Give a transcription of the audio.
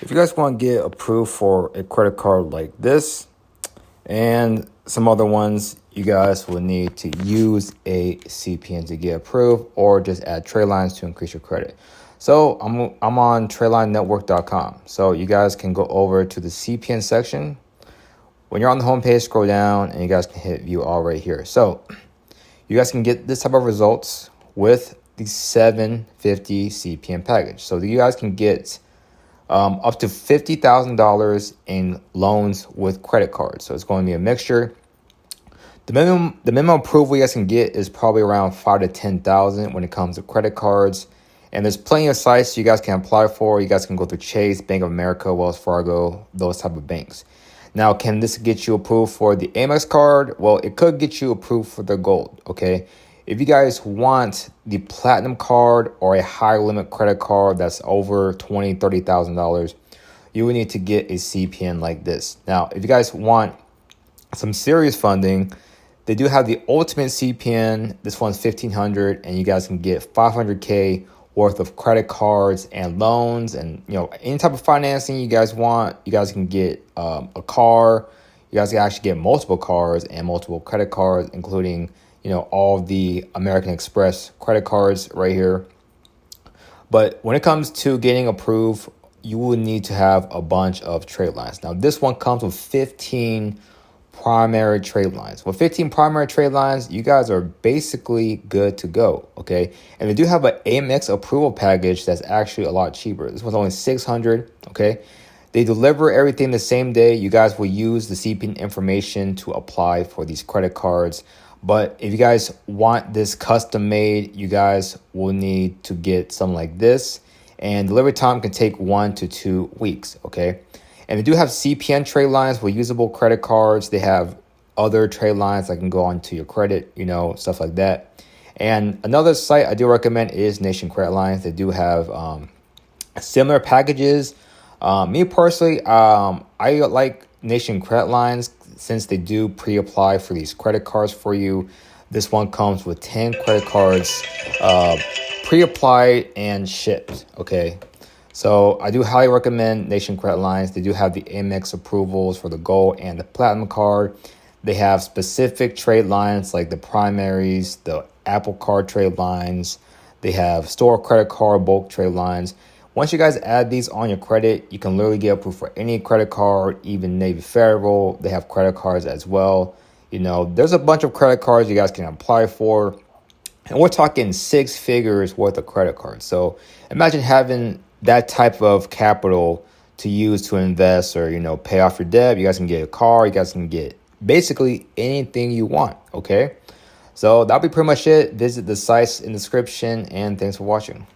If you guys want to get approved for a credit card like this and some other ones, you guys will need to use a CPN to get approved or just add trade lines to increase your credit. So I'm on tradelinenetwork.com. So you guys can go over to the CPN section. When you're on the homepage, scroll down and you guys can hit view all right here. So you guys can get this type of results with the 750 CPN package. So you guys can get up to $50,000 in loans with credit cards. So it's going to be a mixture. The minimum approval you guys can get is probably around 5 to 10,000 when it comes to credit cards. And there's plenty of sites you guys can apply for. You guys can go through Chase, Bank of America, Wells Fargo, those type of banks. Now, can this get you approved for the Amex card? Well, it could get you approved for the gold, okay? If you guys want the platinum card or a high limit credit card that's over $20,000, $30,000, you would need to get a CPN like this. Now, if you guys want some serious funding, they do have the ultimate CPN. This one's $1,500, and you guys can get $500K worth of credit cards and loans, and any type of financing you guys want. You guys can get a car. You guys can actually get multiple cars and multiple credit cards, including all the American Express credit cards right here. But when it comes to getting approved, you will need to have a bunch of trade lines. Now, this one comes with 15 primary trade lines. With 15 primary trade lines, you guys are basically good to go, okay? And they do have an Amex approval package that's actually a lot cheaper. This one's only $600, okay? They deliver everything the same day. You guys will use the CPN information to apply for these credit cards. But if you guys want this custom made, you guys will need to get something like this. And delivery time can take 1 to 2 weeks, okay? And they do have CPN trade lines with usable credit cards. They have other trade lines that can go onto your credit, stuff like that. And another site I do recommend is Nation Credit Lines. They do have similar packages. Me personally, I like Nation Credit Lines since they do pre-apply for these credit cards for you. This one comes with 10 credit cards pre-applied and shipped, okay? So I do highly recommend Nation Credit Lines. They do have the Amex approvals for the gold and the platinum card. They have specific trade lines like the primaries, the Apple Card trade lines. They have store credit card bulk trade lines. Once you guys add these on your credit, you can literally get approved for any credit card, even Navy Federal. They have credit cards as well. There's a bunch of credit cards you guys can apply for. And we're talking 6 figures worth of credit cards. So imagine having that type of capital to use to invest or, pay off your debt. You guys can get a car. You guys can get basically anything you want, okay? So that'll be pretty much it. Visit the sites in the description, and thanks for watching.